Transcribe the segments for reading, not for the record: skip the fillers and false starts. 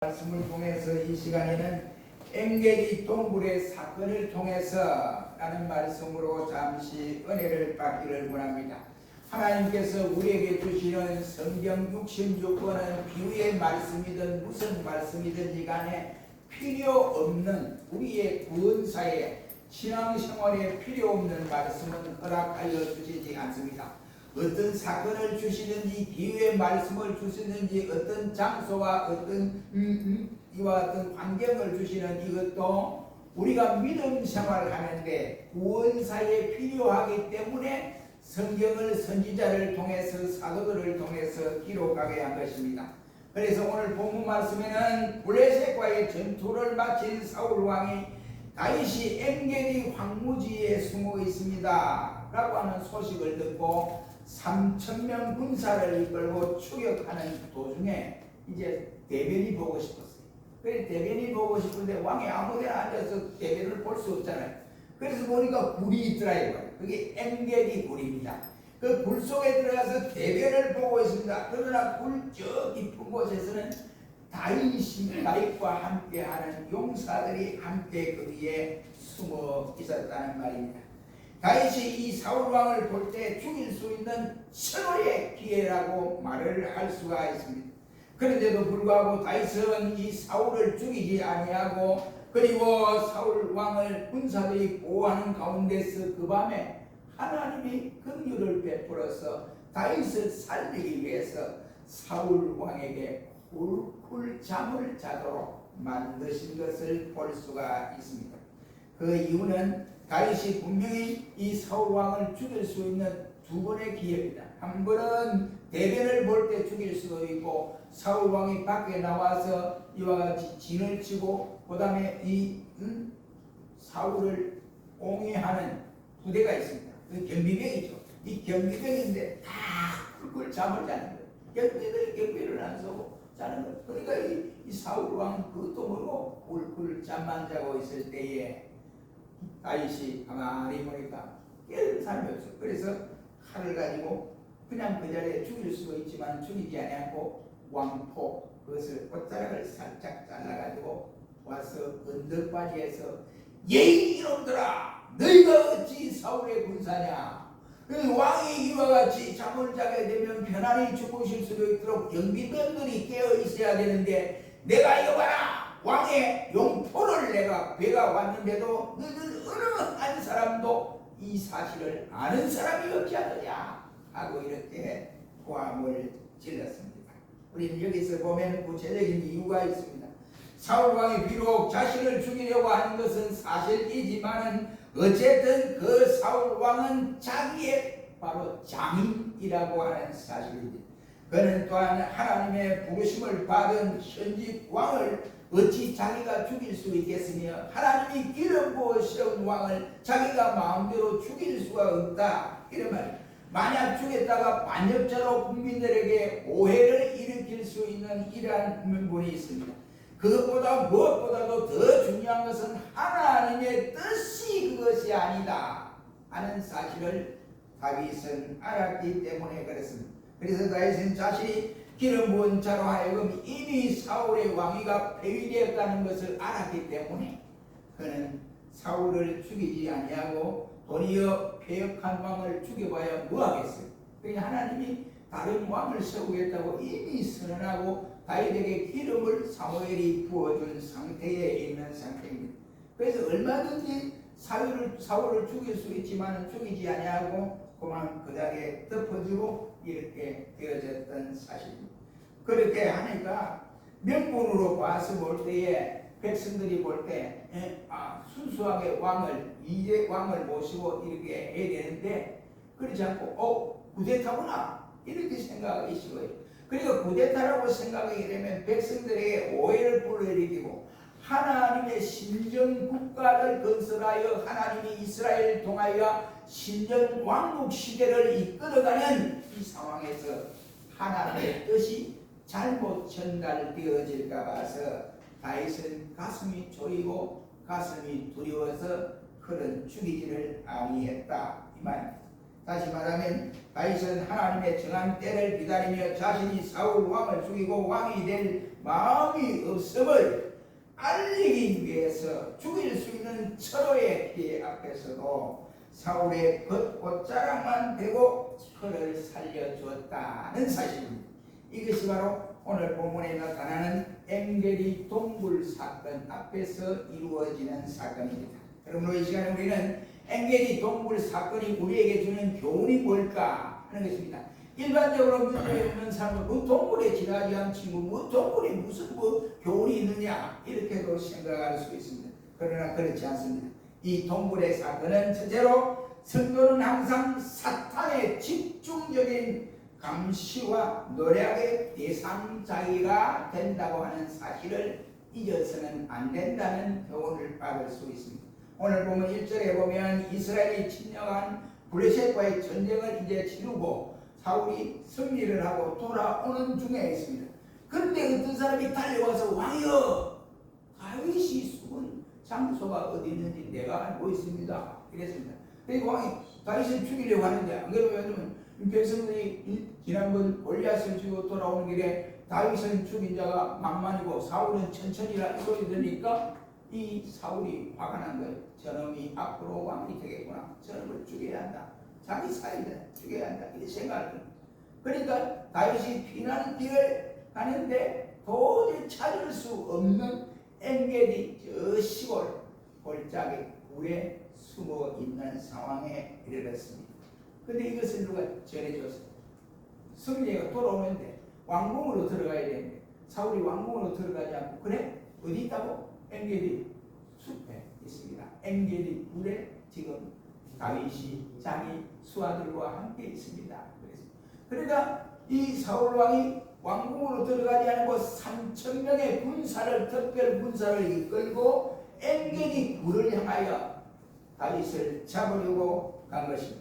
말씀을 통해서 이 시간에는 engedi 동굴의 사건을 통해서 라는 말씀으로 잠시 은혜를 받기를 원합니다. 하나님께서 우리에게 주시는 성경 66권은 비유의 말씀이든 무슨 말씀이든지 간에 필요 없는 우리의 구원사에 신앙생활에 필요 없는 말씀은 허락하여 주시지 않습니다. 어떤 사건을 주시든지 비유의 말씀을 주시든지 어떤 장소와 어떤 이와 같은 환경을 주시는 이것도 우리가 믿음 생활을 하는데 구원사에 필요하기 때문에 성경을 선지자를 통해서 사도들을 통해서 기록하게 한 것입니다. 그래서 오늘 본문 말씀에는 블레셋과의 전투를 마친 사울 왕이 다윗이 엔게디 황무지에 숨어 있습니다 라고 하는 소식을 듣고 3,000명 군사를 이끌고 추격하는 도중에 이제 대변이 보고 싶었어요. 그래서 대변이 보고 싶은데 왕이 아무데나 앉아서 대변을 볼 수 없잖아요. 그래서 보니까 굴이 있더라고요. 그게 엔게디 굴입니다. 그 굴 속에 들어가서 대변을 보고 있습니다. 그러나 굴 저 깊은 곳에서는 다윗과 함께하는 용사들이 함께 거기에 숨어 있었다는 말입니다. 다윗이 이 사울 왕을 볼 때 죽일 수 있는 최고의 기회라고 말을 할 수가 있습니다. 그런데도 불구하고 다윗은 이 사울을 죽이지 아니하고 그리고 사울 왕을 군사들이 보호하는 가운데서 그 밤에 하나님이 긍휼을 베풀어서 다윗을 살리기 위해서 사울 왕에게 꿀꿀 잠을 자도록 만드신 것을 볼 수가 있습니다. 그 이유는 다윗이 분명히 이 사울 왕을 죽일 수 있는 두 번의 기회입니다. 한 번은 대변을 볼 때 죽일 수도 있고 사울 왕이 밖에 나와서 이와 같이 진을 치고 그 다음에 이 사울을 옹이하는 부대가 있습니다. 그 경비병이죠. 이 경비병인데 다 꿀꿀 잠을 자는 거예요. 경비를 안 서고 자는 거예요. 그러니까 이 사울 왕은 그것도 모르고 꿀꿀 잠만 자고 있을 때에 다윗이 가만히 보니까 깨를 삶이 없어. 그래서 칼을 가지고 그냥 그 자리에 죽일 수도 있지만 죽이지 않고 왕포 그것을 꽃자락을 살짝 잘라가지고 와서 언덕바지에서 예이 이놈들아 너희가 어찌 사울의 군사냐. 왕이 이와 같이 잠을 자게 되면 편안히 주무실 수도 있도록 경비병들이 깨어 있어야 되는데 내가 이거 봐라 왕의 용포를 내가 배가 왔는데도 너희들 어느 한 사람도 이 사실을 아는 사람이 없지 않느냐 하고 이렇게 고함을 질렀습니다. 우리는 여기서 보면 구체적인 이유가 있습니다. 사울 왕이 비록 자신을 죽이려고 하는 것은 사실이지만은 어쨌든 그 사울 왕은 자기의 바로 장인이라고 하는 사실입니다. 그는 또한 하나님의 부르심을 받은 현직 왕을 어찌 자기가 죽일 수 있겠으며 하나님이 기름 부어 세운 왕을 자기가 마음대로 죽일 수가 없다 이런 말이에요. 만약 죽였다가 반역자로 국민들에게 오해를 일으킬 수 있는 이러한 면분이 있습니다. 그것보다 무엇보다도 더 중요한 것은 하나님의 뜻이 그것이 아니다 하는 사실을 다윗은 알았기 때문에 그렇습니다. 그래서 다윗은 자신이 기름 부은 자로 하여금 이미 사울의 왕위가 폐위되었다는 것을 알았기 때문에 그는 사울을 죽이지 아니하고 도리어 폐역한 왕을 죽여봐야 뭐하겠어요. 그러니까 하나님이 다른 왕을 세우겠다고 이미 선언하고 다윗에게 기름을 사무엘이 부어준 상태에 있는 상태입니다. 그래서 얼마든지 사울을 죽일 수 있지만 죽이지 아니하고 그만 그 자리에 덮어주고 이렇게 되어졌던 사실입니다. 그렇게 하니까 명분으로 봐서 볼 때에 백성들이 볼 때 순수하게 이제 왕을 모시고 이렇게 해야 되는데 그렇지 않고 구데타구나 이렇게 생각하기 쉬워요. 그리고 구데타라고 생각하게 되면 백성들에게 오해를 불러일으키고 하나님의 신전 국가를 건설하여 하나님이 이스라엘을 통하여 신전 왕국 시대를 이끌어가는 이 상황에서 하나님의 뜻이 잘못 전달되어질까 봐서 다윗은 가슴이 졸이고 가슴이 두려워서 그런 죽이지를 아니했다 이 말입니다. 다시 말하면 다윗은 하나님의 정한 때를 기다리며 자신이 사울 왕을 죽이고 왕이 될 마음이 없음을 알리기 위해서 죽일 수 있는 철호의 피해 앞에서도 사울의 겉옷자락만 대고 그를 살려주었다는 사실입니다. 이것이 바로 오늘 본문에 나타나는 엥게리 동굴 사건 앞에서 이루어지는 사건입니다. 여러분, 이 시간에 우리는 엥게리 동굴 사건이 우리에게 주는 교훈이 뭘까 하는 것입니다. 일반적으로 문제 없는 사람은 그 동굴에 지나지 않은 친구, 동굴에 무슨 교훈이 있느냐 이렇게도 생각할 수 있습니다. 그러나 그렇지 않습니다. 이 동굴의 사건은 첫째로 성도는 항상 사탄의 집중적인 감시와 노력의 대상자가 된다고 하는 사실을 잊어서는 안 된다는 교훈을 받을 수 있습니다. 오늘 보면 1절에 보면 이스라엘이 침략한 블레셋과의 전쟁을 이제 치르고 사울이 승리를 하고 돌아오는 중에 있습니다. 그런데 어떤 사람이 달려와서 왕이여, 다윗이 숨은 장소가 어디 있는지 내가 알고 있습니다. 이랬습니다. 그리고 왕이 다윗을 죽이려고 하는데, 안 그러면 백성들이 지난번 골리앗을 죽이고 돌아오는 길에 다윗은 죽인 자가 만만이고 사울은 천천히라 이 소리 들으니까 이 사울이 화가 난 거예요. 저놈이 앞으로 왕이 되겠구나. 저놈을 죽여야 한다. 자기 사이를 죽여야 한다. 이렇게 생각을 합니다. 그러니까 다윗이 피나는 길을 가는데 도저히 찾을 수 없는 엥게리 저 시골 골짜기 굴에 숨어 있는 상황에 이르렀습니다. 근데 이것을 누가 전해줬어요? 성리가 돌아오는데 왕궁으로 들어가야 되는데 사울이 왕궁으로 들어가지 않고 그래? 어디 있다고? 엥게리 숲에 있습니다. 엥게리 굴에 지금 다윗이 자기 수하들과 함께 있습니다. 그러니까 이 사울 왕이 왕궁으로 들어가지 않고 3,000명의 군사를 특별 군사를 이끌고 엥게리 굴을 향하여 다윗을 잡으려고 간 것입니다.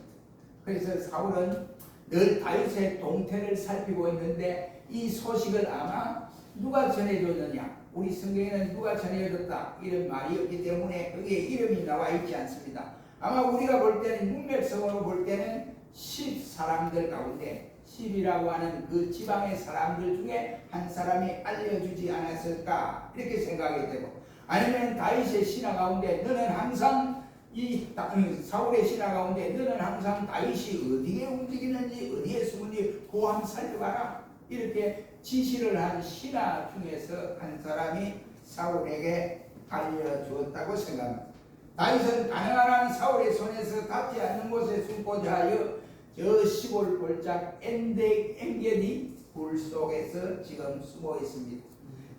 그래서 사울은 늘 다윗의 동태를 살피고 있는데 이 소식을 아마 누가 전해줬느냐, 우리 성경에는 누가 전해줬다 이런 말이 없기 때문에 거기에 이름이 나와 있지 않습니다. 아마 우리가 볼 때는 문맥성으로 볼 때는 10사람들 가운데 10이라고 하는 그 지방의 사람들 중에 한 사람이 알려주지 않았을까 이렇게 생각이 되고, 아니면 다윗의 신하 가운데 너는 항상 이 사울의 신하 가운데 너는 항상 다윗이 어디에 움직이는지 어디에 숨은지 그거 한번 살펴봐라 이렇게 지시를 한 신하 중에서 한 사람이 사울에게 알려주었다고 생각합니다. 다윗은 가능한 한 사울의 손에서 닿지 않는 곳에 숨고자 하여 저 시골 골짝 엥게리 굴 속에서 지금 숨어 있습니다.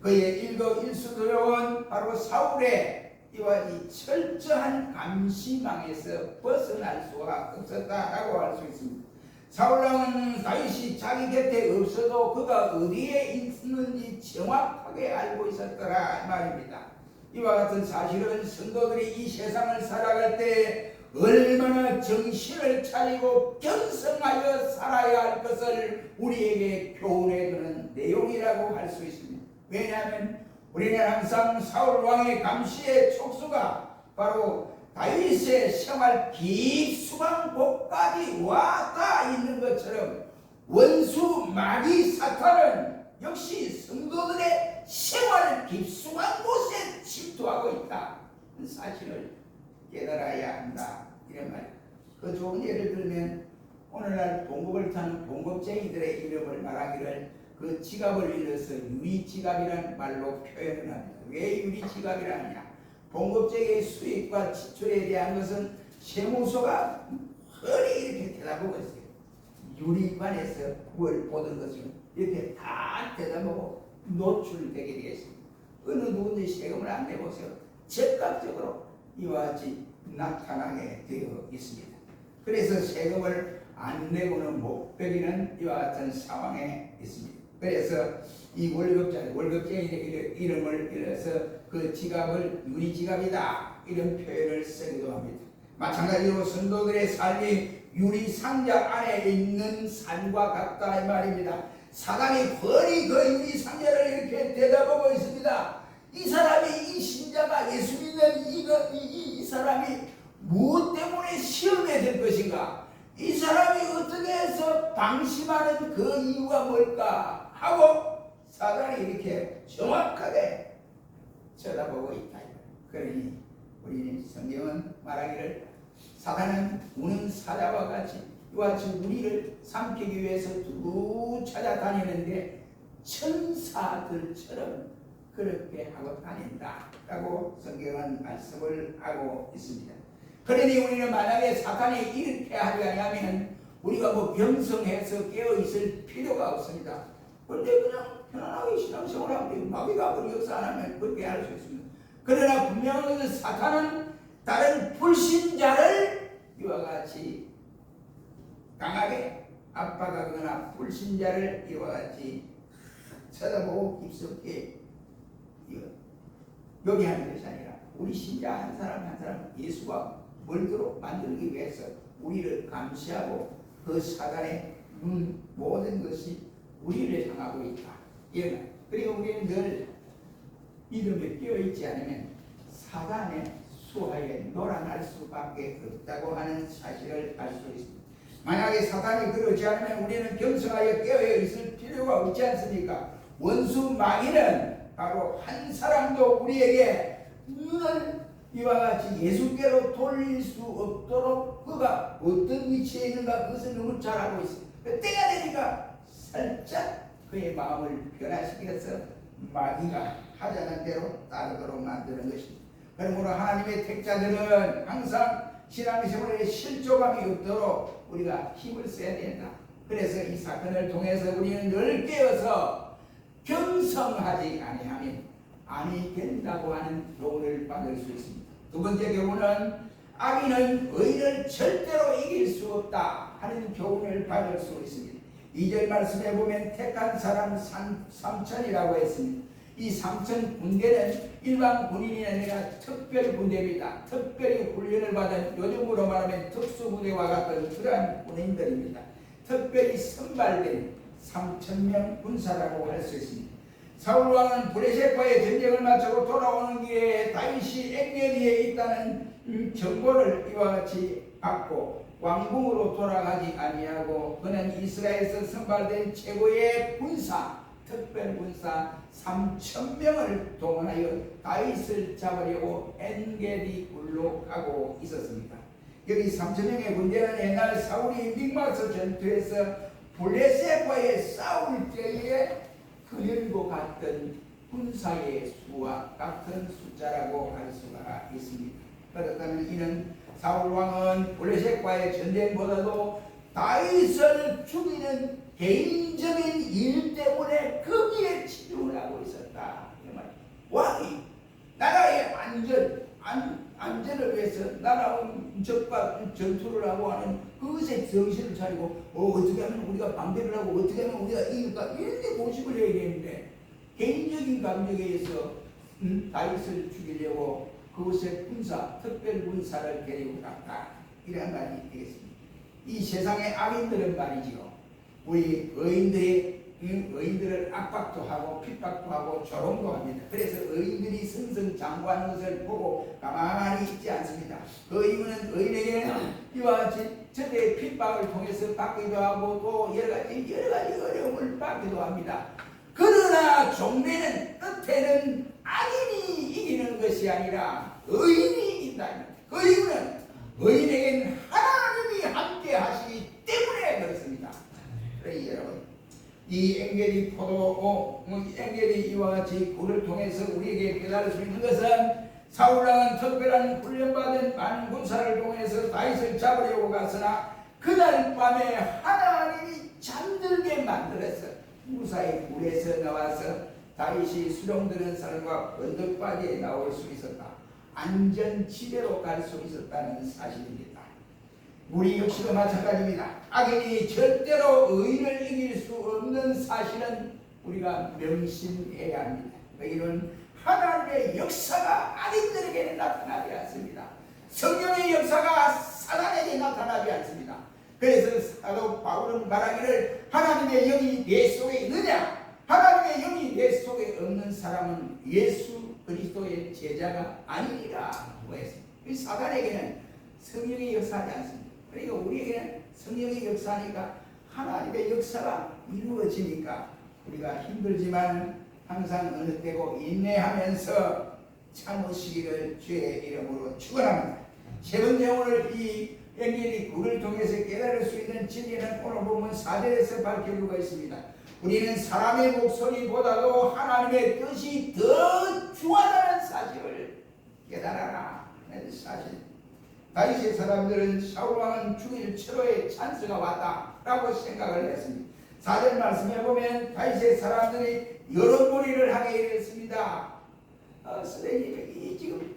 그의 일거일수들은 바로 사울의 이와 이 철저한 감시망에서 벗어날 수가 없었다라고 할 수 있습니다. 사울왕은 다윗이 자기 곁에 없어도 그가 어디에 있는지 정확하게 알고 있었더라 이 말입니다. 이와 같은 사실은 성도들이 이 세상을 살아갈 때 얼마나 정신을 차리고 견성하여 살아야 할 것을 우리에게 교훈해 주는 내용이라고 할 수 있습니다. 왜냐하면 우리는 항상 사울 왕의 감시의 촉수가 바로 다윗의 생활 깊숙한 곳까지 와닿아 있는 것처럼 원수 마귀 사탄은 역시 성도들의 생활 깊숙한 곳에 침투하고 있다. 그 사실을 깨달아야 한다. 이런 말이에요. 그 좋은 예를 들면 오늘날 봉급을 타는 봉급쟁이들의 이름을 말하기를 그 지갑을 잃어서 유리지갑이라는 말로 표현을 합니다. 왜 유리지갑이라 하냐? 봉급쟁이의 수입과 지출에 대한 것은 세무서가 훤히 이렇게 대답하고 있어요. 유리관에서 그걸 보던 것을 이렇게 다 대답하고 노출되게 되겠습니다. 어느 누구든지 세금을 안 내보세요. 즉각적으로 이와 같이 나타나게 되어 있습니다. 그래서 세금을 안 내고는 못 베기는 이와 같은 상황에 있습니다. 그래서 이 월급쟁이의 이름을 잃어서 그 지갑을 유리지갑이다 이런 표현을 쓰기도 합니다. 마찬가지로 성도들의 삶이 유리상자 안에 있는 산과 같다 이 말입니다. 사단이 훤히 그 유리상자를 이렇게 대답하고 있습니다. 이 사람이, 이 신자가, 예수 믿는 이 사람이 무엇 때문에 시험에 될 것인가? 이 사람이 어떻게 해서 방심하는 그 이유가 뭘까 하고 사단이 이렇게 정확하게 쳐다보고 있다. 그러니 우리는 성경은 말하기를 사단은 우는 사자와 같이 이와 같이 우리를 삼키기 위해서 두루 찾아다니는데 천사들처럼 그렇게 하고 다닌다라고 성경은 말씀을 하고 있습니다. 그러니 우리는 만약에 사탄이 이렇게 하지 않으면 우리가 뭐 병성해서 깨어있을 필요가 없습니다. 그런데 그냥 편안하게 신앙생활하면 마귀가 아무리 역사 안 하면 그렇게 할 수 있습니다. 그러나 분명히 사탄은 다른 불신자를 이와 같이 강하게 압박하거나 불신자를 이와 같이 쳐다보고 깊숙이 요리하는 것이 아니라 우리 신자 한 사람 한 사람 예수가 멀도록 만들기 위해서 우리를 감시하고 그 사단의 모든 것이 우리를 향하고 있다. 그리고 우리는 늘 믿음에 깨어있지 않으면 사단의 수하에 놀아날 수밖에 없다고 하는 사실을 알 수 있습니다. 만약에 사단이 그러지 않으면 우리는 겸손하여 깨어 있을 필요가 없지 않습니까? 원수 마귀는 바로 한 사람도 우리에게 눈을 이와 같이 예수께로 돌릴 수 없도록 그가 어떤 위치에 있는가 그것을 너무 잘 알고 있습니다. 때가 되니까 살짝 그의 마음을 변화시켜서 마귀가 하자는 대로 따르도록 만드는 것입니다. 그러므로 하나님의 택자들은 항상 신앙생활에 실족함이 없도록 우리가 힘을 써야 된다. 그래서 이 사건을 통해서 우리는 늘 깨어서 겸손하지 아니하면 아니 된다고 하는 교훈을 받을 수 있습니다. 두 번째 교훈은 악인은 의를 절대로 이길 수 없다 하는 교훈을 받을 수 있습니다. 2절 말씀에 보면 택한 사람 3천이라고 했습니다. 이 3천 군대는 일반 군인이 아니라 특별 군대입니다. 특별히 훈련을 받은 요즘으로 말하면 특수부대와 같은 그러한 군인들입니다. 특별히 선발된 3,000명 군사라고 할 수 있습니다. 사울 왕은 브레셋과의 전쟁을 마치고 돌아오는 길에 다윗이 엔게디에 있다는 정보를 이와 같이 받고 왕궁으로 돌아가지 아니하고 그는 이스라엘에서 선발된 최고의 군사 특별군사 3,000명을 동원하여 다윗을 잡으려고 엔게디 굴로 가고 있었습니다. 여기 3,000명의 군대는 옛날 사울이 믹마스 전투에서 블레셋과의 싸울 때에 그늘고 갔던 군사의 수와 같은 숫자라고 할 수가 있습니다. 그렇다면 이는 사울 왕은 블레셋과의 전쟁보다도 다윗을 죽이는 개인적인 일 때문에 거기에 치중을 하고 있었다. 왕이 나라의 안전을 위해서 나라와 적과 전투를 하고 하는 그것에 정신을 차리고 어떻게 하면 우리가 방대를 하고 어떻게 하면 우리가 이길까 이런 데 고집을 해야 되는데 개인적인 감정에 의해서 다윗을 죽이려고 그곳에 특별 군사를 데리고 갔다. 이런 말이 되겠습니다. 이 세상의 악인들은 말이지요. 우리 의인들을 압박도 하고 핍박도 하고 조롱도 합니다. 그래서 의인들이 승승장구하는 것을 보고 가만히 있지 않습니다. 그 이유는 의인에게는 이와 같이 저들의 핍박을 통해서 받기도 하고 또 여러 가지 어려움을 받기도 합니다. 그러나 종래는 끝에는 악인이 이기는 것이 아니라 의인이 이긴다. 그 이유는 의인에게는 하나님이 함께 하시기 때문에 그렇습니다. 그러니 여러분 이 엔게디 엔게디 이와 같이 굴을 통해서 우리에게 깨달을 수 있는 것은 사울왕은 특별한 훈련받은 많은 군사를 통해서 다윗을 잡으려고 갔으나 그날 밤에 하나님이 잠들게 만들어서 무사히 굴에서 나와서 다윗이 수종드는 산과 언덕바지에 나올 수 있었다. 안전지대로 갈 수 있었다는 사실입니다. 우리 역시도 마찬가지입니다. 악인이 절대로 의인을 이길 수 없는 사실은 우리가 명심해야 합니다. 의인은 하나님의 역사가 악인들에게 나타나지 않습니다. 성령의 역사가 사단에게 나타나지 않습니다. 그래서 사도 바울은 말하기를 하나님의 영이 내 속에 있느냐? 하나님의 영이 내 속에 없는 사람은 예수 그리스도의 제자가 아니니라 하고 했습니다. 사단에게는 성령이 역사하지 않습니다. 그러니까 우리에게는 성령의 역사니까 하나님의 역사가 이루어지니까 우리가 힘들지만 항상 어느 때고 인내하면서 참으시기를 주의 이름으로 축원합니다. 세 번째, 오늘 이 엔겔이 굴을 통해서 깨달을 수 있는 진리는 오늘 보면 4절에서 밝혀주고 있습니다. 우리는 사람의 목소리보다도 하나님의 뜻이 더 중하다는 사실을 깨달아라. 사실 다윗의 사람들은 사울왕은 죽일 철호의 찬스가 왔다라고 생각을 했습니다. 4절 말씀해 보면 다윗의 사람들이 여론몰이를 하게 이랬습니다. 선생님이 지금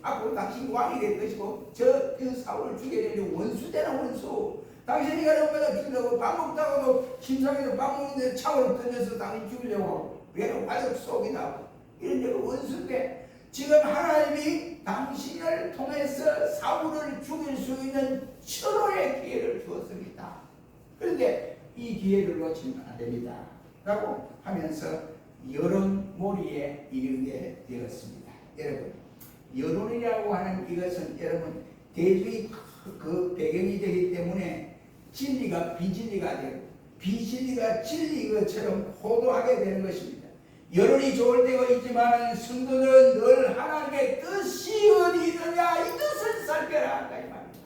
앞으로 당신이 왕이 될 것이고 그 사울을 죽여야 되는 원수되는 원수, 당신이 가려면 죽이려고 밥 먹다가도 심상에서 밥 먹는데 창으로 던져서 당신 죽이려고 하고 왜냐면 화석 속이다 하고 이런 데가 원수인데, 지금 하나님이 당신을 통해서 사울을 죽일 수 있는 철호의 기회를 주었습니다. 그런데 이 기회를 놓치면 안 됩니다 라고 하면서 여론몰이에 이르게 되었습니다. 여러분, 여론이라고 하는 이것은 여러분 대중이 그 배경이 되기 때문에 진리가 비진리가 되고 비진리가 진리 것처럼 호도하게 되는 것입니다. 여론이 좋을 때가 있지만 성도는 늘 하나님의 뜻이 어디 있느냐 이 뜻을 살펴라 한다 이 말입니다.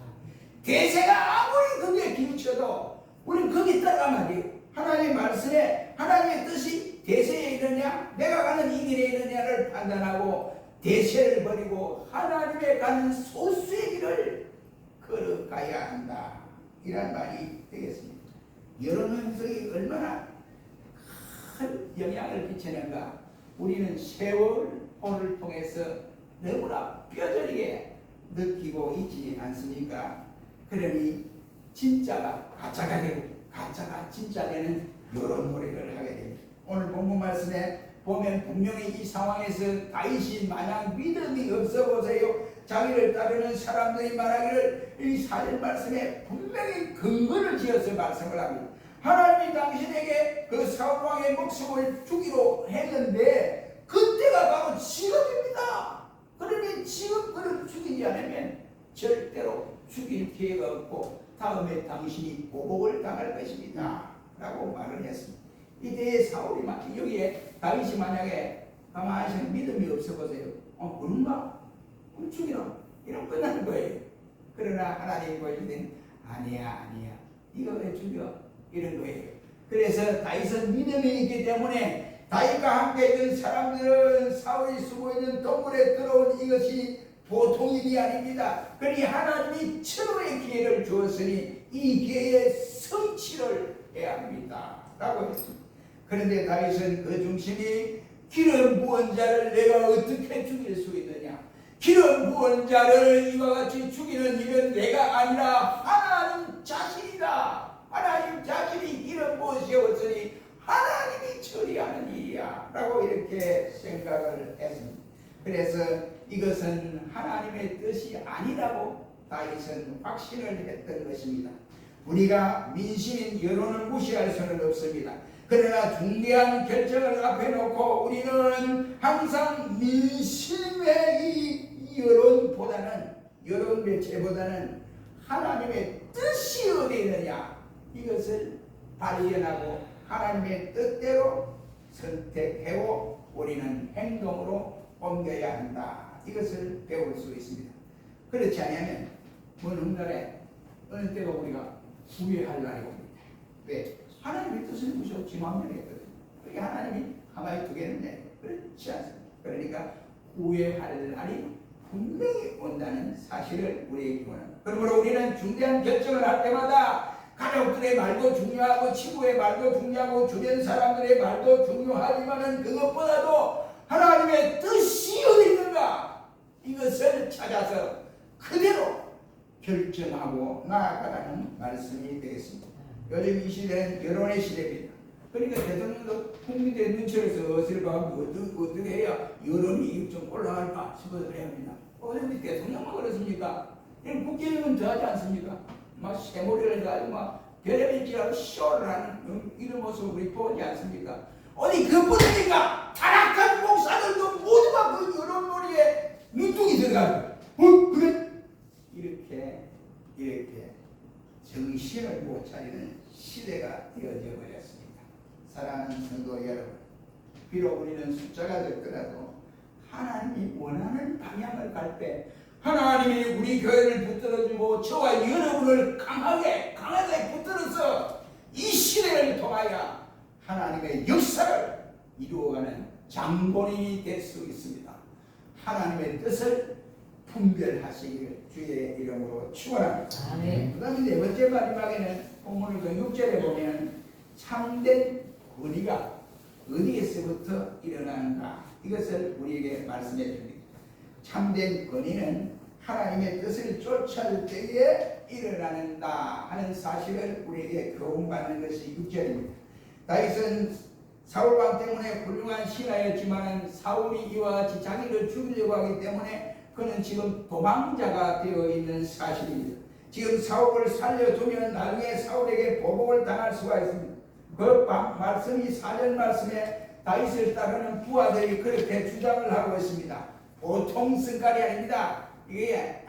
대세가 아무리 그게 기울쳐도 우리는 거기 따라가면 안 돼요. 하나님의 말씀에 하나님의 뜻이 대세에 있느냐 내가 가는 이 길에 있느냐를 판단하고 대세를 버리고 하나님의 가는 소수의 길을 걸어가야 한다 이란 말이 되겠습니다. 여론 형성이 얼마나 큰 영향을 끼치는가 우리는 세월호를 통해서 너무나 뼈저리게 느끼고 있지 않습니까? 그러니 진짜가 가짜가 되고 가짜가 진짜 되는 여론몰이를 하게 됩니다. 오늘 본문 말씀에 보면 분명히 이 상황에서 다윗이 마냥 믿음이 없어 보세요. 자기를 따르는 사람들이 말하기를 이 4절 말씀에 분명히 근거를 지어서 말씀을 합니다. 하나님이 당신에게 그 사울왕의 목숨을 주기로 했는데 그때가 바로 지금입니다. 그러니 지금 그를 죽이지 않으면 절대로 죽일 기회가 없고 다음에 당신이 보복을 당할 것입니다 라고 말을 했습니다. 이때 사울이 여기에 다윗이 만약에 가만히 있으면 믿음이 없어 보세요. 그런가? 그럼 죽이라. 이러면 끝나는 거예요. 그러나 하나님이 보여주는 아니야 이거 왜 죽여? 이런 거예요. 그래서 다윗은 믿음이 있기 때문에 다윗과 함께 있는 사람들은 사울이 쓰고 있는 동굴에 들어온 이것이 보통 일이 아닙니다. 그러니 하나님이 철호의 기회를 주었으니 이 기회에 성취를 해야 합니다 라고 했습니다. 그런데 다윗은 그 중심이 기름 부은 자를 내가 어떻게 죽일 수 있느냐, 기름 부은 자를 이와 같이 죽이는 일은 내가 아니라 하나님 자신이다. 하나님 자신이 기름 부으시었으니 하나님이 처리하는 일이야 라고 이렇게 생각을 했습니다. 그래서 이것은 하나님의 뜻이 아니라고 다윗은 확신을 했던 것입니다. 우리가 민심인 여론을 무시할 수는 없습니다. 그러나 중대한 결정을 앞에 놓고 우리는 항상 민심의 이 여론보다는 여론 매체보다는 하나님의 뜻이 어디 있느냐 이것을 발견하고 하나님의 뜻대로 선택하고 우리는 행동으로 옮겨야 한다. 이것을 배울 수 있습니다. 그렇지 않으면 먼 훗날에 어느 때가 우리가 후회할 날이 옵니다. 왜? 하나님의 뜻을 무시하고 지망명했거든요. 그게 하나님이 가만히 두겠는데 그렇지 않습니다. 그러니까 후회할 날이 분명히 온다는 사실을 우리에게 원합니다. 그러므로 우리는 중대한 결정을 할 때마다 가족들의 말도 중요하고 친구의 말도 중요하고 주변 사람들의 말도 중요하지만은 그것보다도 하나님의 뜻이 어디 있는가 이것을 찾아서 그대로 결정하고 나아가라는 말씀이 되겠습니다. 요즘 이 시대는 여론의 시대입니다. 그러니까 대통령도 국민들의 눈치를 어디를 가면 어떻게 해야 여론이 좀 올라갈까 싶어서 그래야 합니다. 어디 대통령만 그렇습니까? 국회의원은 더 하지 않습니까? 막 새머리를 가지고 막 별의별지라고 쇼를 하는 이런 모습을 우리 보지 않습니까? 어디 그뿐입니까? 타락한 목사들도 모두가 그 여론놀이에 눈둥이 들어가고 그래? 이렇게 정신을 못 차리는 시대가 되어져 버렸습니다. 사랑하는 성도 여러분, 비록 우리는 숫자가 적더라도 하나님이 원하는 방향을 갈 때 하나님이 우리 교회를 붙들어주고 저와 여러분을 강하게 붙들어서 이 시대를 통하여 하나님의 역사를 이루어가는 장본인이 될 수 있습니다. 하나님의 뜻을 분별하시기를 주의 이름으로 축원합니다. 그 다음에 네 번째 마지막에는 본문의 그 6절에 보면 참된 권위가 어디에서부터 일어나는가, 이것을 우리에게 말씀해 줍니다. 참된 권위는 하나님의 뜻을 쫓아올 때에 일어나는다 하는 사실을 우리에게 교훈받는 것이 6절입니다. 다윗은 사울왕 때문에 훌륭한 신하였지만 사울이 이와 같이 자기를 죽이려고 하기 때문에 그는 지금 도망자가 되어 있는 사실입니다. 지금 사울을 살려두면 나중에 사울에게 보복을 당할 수가 있습니다. 그 말씀이 4절 말씀에 다윗을 따르는 부하들이 그렇게 주장을 하고 있습니다. 보통 성깔이 아닙니다. 이게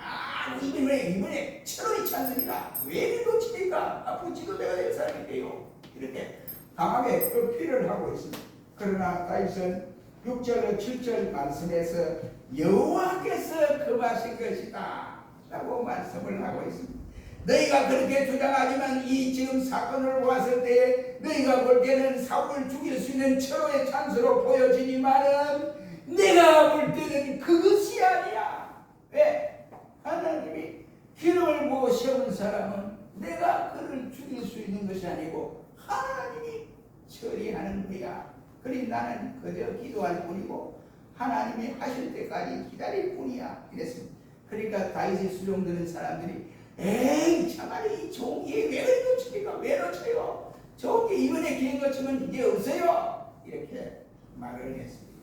이번에 철원이 찬습니다. 왜 이리 놓칩니까? 앞으로 지도자가 될 사람이 돼요. 이렇게 강하게 어필을 하고 있습니다. 그러나 다윗은 6절 7절 말씀에서 여호와께서 금하신 것이다 라고 말씀을 하고 있습니다. 너희가 그렇게 주장하지만 이 지금 사건을 보았을 때 너희가 볼 때는 사울을 죽일 수 있는 철호의 찬스로 보여지지만은 내가 볼 때는 그것이 아니야. 왜? 하나님이 기름을 부어 세운 사람은 내가 그를 죽일 수 있는 것이 아니고 하나님이 처리하는 거야. 그러니 나는 그저 기도할 뿐이고 하나님이 하실 때까지 기다릴 뿐이야. 이랬습니다. 그러니까 다윗의 수종드는 사람들이 에이 차라리 이 좋은 기회 왜 놓칩니까? 왜 놓쳐요? 좋은 게 이번에 기회 놓치면 이제 없어요. 이렇게 말을 했습니다.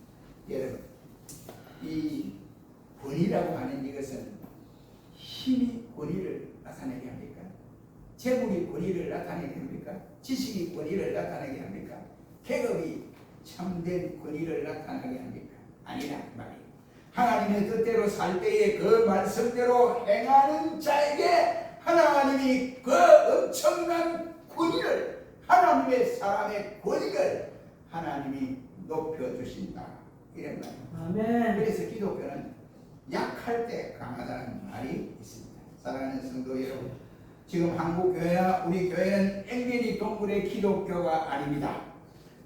여러분, 이 권위라고 하는 이것은 힘이 권위를 나타내게 합니까? 재물이 권위를 나타내게 합니까? 지식이 권위를 나타내게 합니까? 계급이 참된 권위를 나타내게 합니까? 아니라 말이에요. 하나님의 뜻대로 살 때에 그 말씀대로 행하는 자에게 하나님이 그 엄청난 권위를, 하나님의 사람의 권위를 하나님이 높여주신다. 이런 말이에요. 아멘. 그래서 기독교는 약할 때 강하다는 말이 있습니다. 사랑하는 성도 여러분, 지금 한국교회나 우리 교회는 앵간히 동굴의 기독교가 아닙니다.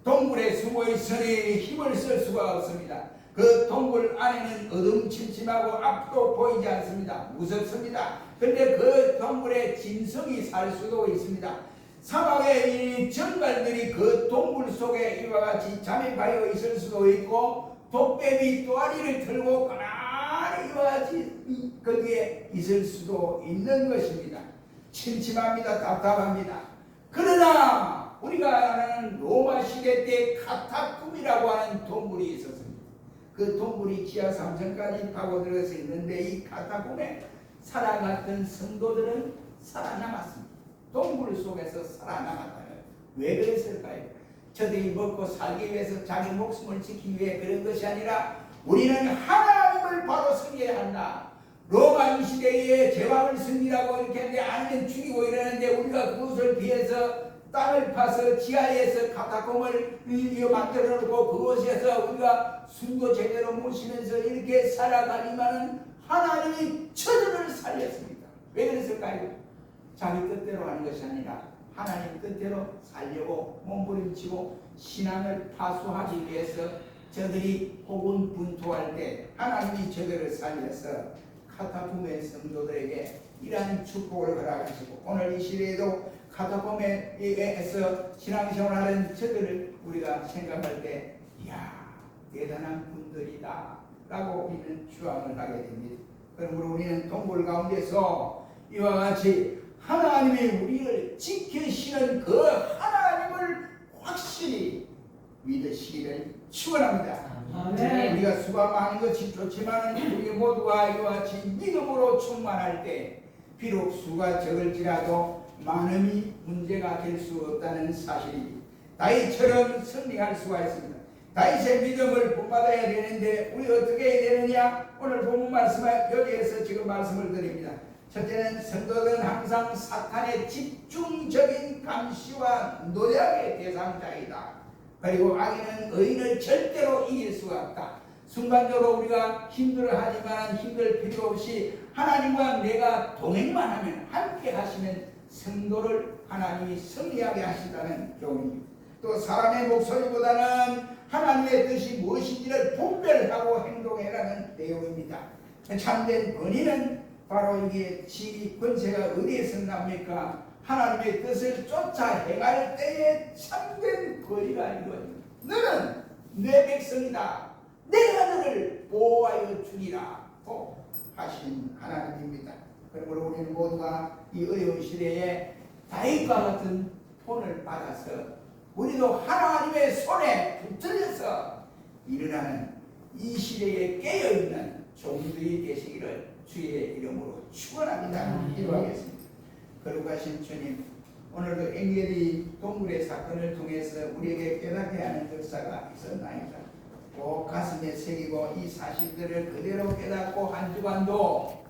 동굴에 숨어 있으니 힘을 쓸 수가 없습니다. 그 동굴 안에는 어둠침침하고 앞도 보이지 않습니다. 무섭습니다. 그런데 그 동굴에 짐승이 살 수도 있습니다. 사막의 이 정갈들이 그 동굴 속에 이와 같이 잠입하여 있을 수도 있고 독뱀이 또아리를 들고 가만히 이와 같이 거기에 있을 수도 있는 것입니다. 침침합니다. 답답합니다. 그러나 우리가 아는 로마 시대 때 카타쿰이라고 하는 동굴이 있었습니다. 그 동굴이 지하 3층까지 파고들어서 있는데 이 카타쿰에 살아갔던 성도들은 살아남았습니다. 동굴 속에서 살아남았다는. 왜 그랬을까요? 저들이 먹고 살기 위해서 자기 목숨을 지키기 위해 그런 것이 아니라 우리는 하나님을 바로 섬겨야 한다. 로마 이 시대에 제왕을 섬기라고 이렇게 하는데 아니면 죽이고 이러는데 우리가 그것을 피해서 땅을 파서 지하에서 카타콤을 만들어 놓고 그곳에서 우리가 순도 제대로 모시면서 이렇게 살아가지만은 하나님이 저들을 살렸습니다. 왜 그랬을까요? 자기 뜻대로 하는 것이 아니라 하나님 뜻대로 살려고 몸부림치고 신앙을 파수하기 위해서 저들이 혹은 분투할 때 하나님이 저들을 살려서 카타콤의 성도들에게 이러한 축복을 허락하시고 오늘 이 시대에도 카타콤에서 신앙생활하는 저들을 우리가 생각할 때 이야 대단한 분들이다 라고 우리는 추앙을 하게 됩니다. 그러므로 우리는 동굴 가운데서 이와 같이 하나님이 우리를 지키시는 그 하나님을 확실히 믿으시기를 축원합니다. 아멘. 우리가 수가 많은 것이 좋지만 우리 모두가 이와 같이 믿음으로 충만할 때 비록 수가 적을지라도 많음이 문제가 될 수 없다는 사실입니다. 다윗처럼 승리할 수가 있습니다. 다윗의 믿음을 본받아야 되는데 우리 어떻게 해야 되느냐? 오늘 본문 말씀에 여기에서 지금 말씀을 드립니다. 첫째는 성도들은 항상 사탄의 집중적인 감시와 노력의 대상자이다. 그리고 악인은 의인을 절대로 이길 수가 없다. 순간적으로 우리가 힘들어하지만 힘들 필요 없이 하나님과 내가 동행만 하면, 함께 하시면 성도를 하나님이 승리하게 하신다는 교훈입니다. 또 사람의 목소리보다는 하나님의 뜻이 무엇인지를 분별하고 행동해라는 내용입니다. 참된 권위는 바로 이게 지위 권세가 어디에서 납니까? 하나님의 뜻을 쫓아 행할 때에 참된 권위가 이루어집니다. 너는 내 백성이다. 내가 너를 보호하여 주리라 고 하신 하나님입니다. 그러므로 우리는 모두가 이 어려운 시대에 다윗과 같은 손을 받아서 우리도 하나님의 손에 붙들려서 일어나는 이 시대에 깨어있는 종들이 되시기를 주의 이름으로 축원합니다. 기도하겠습니다. 거룩하신 주님, 오늘도 engedi 동물의 사건을 통해서 우리에게 깨닫게 하는 역사가 있었나이다. 꼭 가슴에 새기고 이 사실들을 그대로 깨닫고 한 주간도